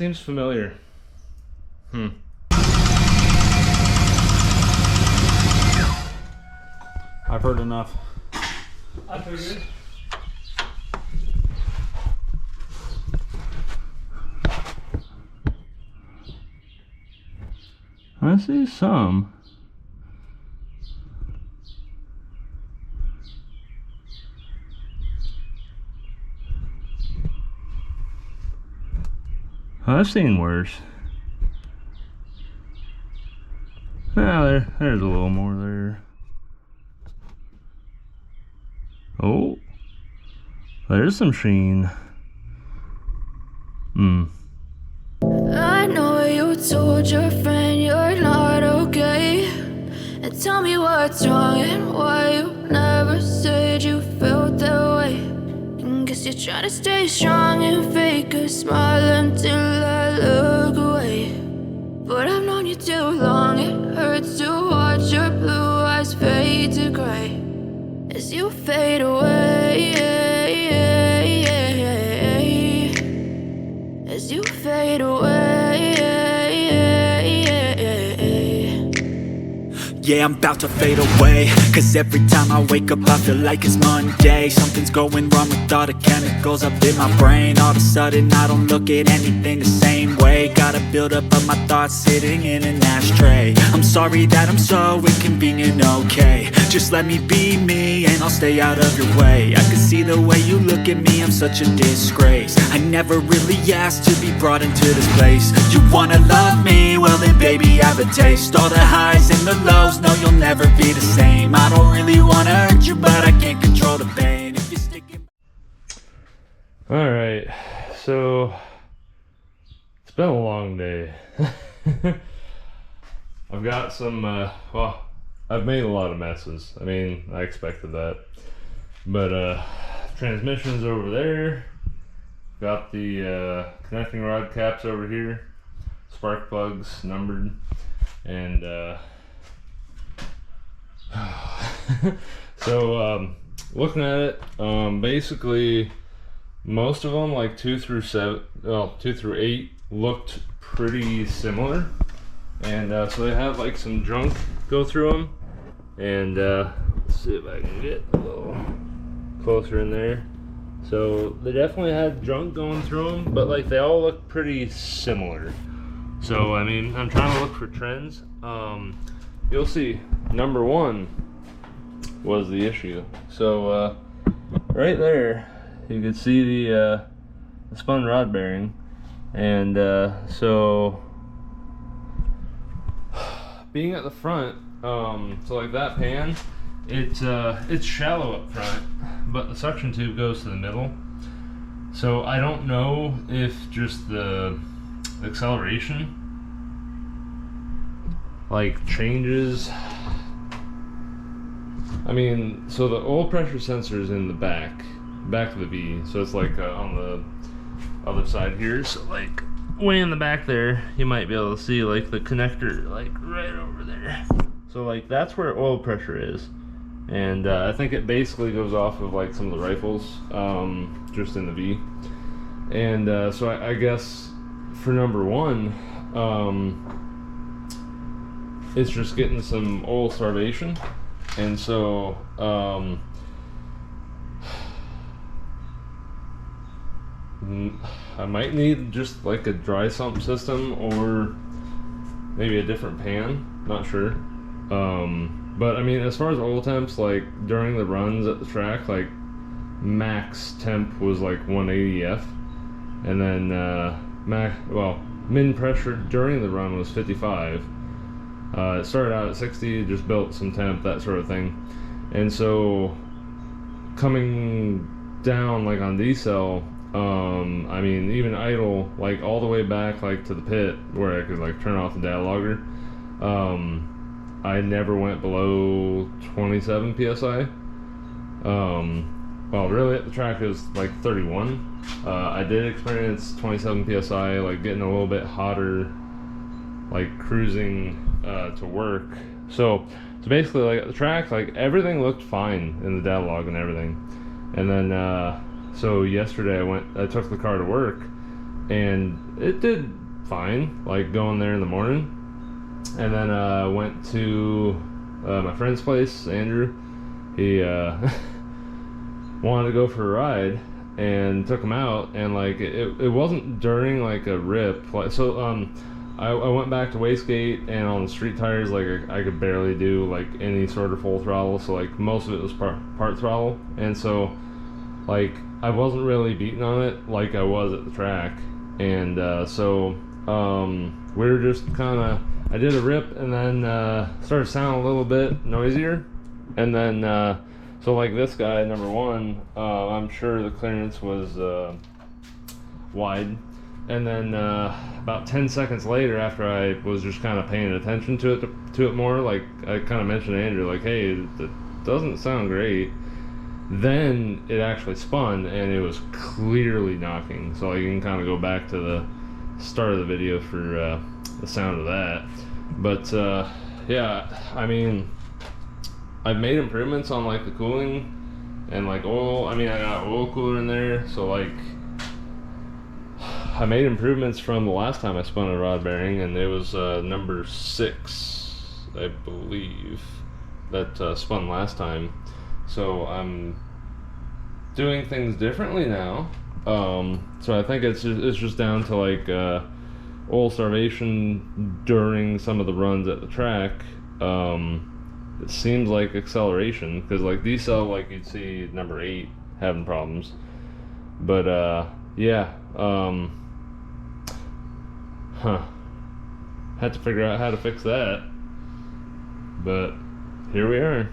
seems familiar. I've heard enough. I figured. I see some. I've seen worse. Ah, there's a little more there. Oh, there's some sheen. I know you told your friend you're not okay, and tell me what's wrong and why you never said you felt that way. And guess you're trying to stay strong and fake a smile until I look away. But I've known you too long, it hurts to watch your blue eyes fade to gray as you fade away, as you fade away. Yeah, I'm about to fade away, cause every time I wake up I feel like it's Monday. Something's going wrong with all the chemicals up in my brain. All of a sudden I don't look at anything the same way. Got a buildup of my thoughts sitting in an ashtray. I'm sorry that I'm so inconvenient, okay. Just let me be me and I'll stay out of your way. I can see the way you look at me, I'm such a disgrace. I never really asked to be brought into this place. You wanna love me? Well then baby I have a taste. All the highs and the lows, no you'll never be the same. I don't really wanna hurt you, but I can't control the pain. If you're sticking... Alright, so it's been a long day. I've got some, well, I've made a lot of messes. I mean, I expected that. But transmission's over there. Got the connecting rod caps over here. Spark plugs numbered. And so looking at it, basically most of them, like 2 through 8, looked pretty similar. And so they have like some junk go through them. And let's see if I can get a little closer in there. So they definitely had junk going through them, but like they all look pretty similar. So I mean, I'm trying to look for trends. You'll see number 1 was the issue. So right there you can see the spun rod bearing. And so being at the front, so like that pan, it's shallow up front, but the suction tube goes to the middle. So I don't know if just the acceleration like changes. I mean, so the oil pressure sensor is in the back of the V, so it's like on the other side here. So like way in the back there, you might be able to see like the connector like right over there. So like that's where oil pressure is. And I think it basically goes off of like some of the rifles, just in the V. And so I guess for number 1, it's just getting some oil starvation. And so I might need just like a dry sump system or maybe a different pan, not sure. But I mean, as far as oil temps, like during the runs at the track, like max temp was like 180 F, and then min pressure during the run was 55. It started out at 60, just built some temp, that sort of thing. And so coming down like on decel, I mean, even idle, like all the way back like to the pit where I could like turn off the data logger, I never went below 27 psi. Well, really at the track it was like 31. I did experience 27 psi, like getting a little bit hotter, like cruising to work. So basically, like at the track, like everything looked fine in the data log and everything. And then so yesterday I took the car to work, and it did fine, like going there in the morning. And then went to my friend's place, Andrew. He wanted to go for a ride, and took him out, and like it wasn't during like a rip, like, so I went back to wastegate, and on the street tires, like I could barely do like any sort of full throttle, so like most of it was part throttle, and so like I wasn't really beating on it like I was at the track. And so we were just kind of, I did a rip, and then started sounding a little bit noisier, and then so like this guy, number one, I'm sure the clearance was wide, and then about 10 seconds later, after I was just kind of paying attention to it more, like I kind of mentioned to Andrew, like, hey, it doesn't sound great. Then it actually spun, and it was clearly knocking. So you can kind of go back to the start of the video for the sound of that. But yeah, I mean, I've made improvements on like the cooling and like oil. I mean, I got oil cooler in there, so like I made improvements from the last time I spun a rod bearing, and it was number 6, I believe, that spun last time. So I'm doing things differently now. So I think it's just down to like oil starvation during some of the runs at the track. It seems like acceleration, because like decel, like you'd see number 8 having problems. But yeah, had to figure out how to fix that. But here we are.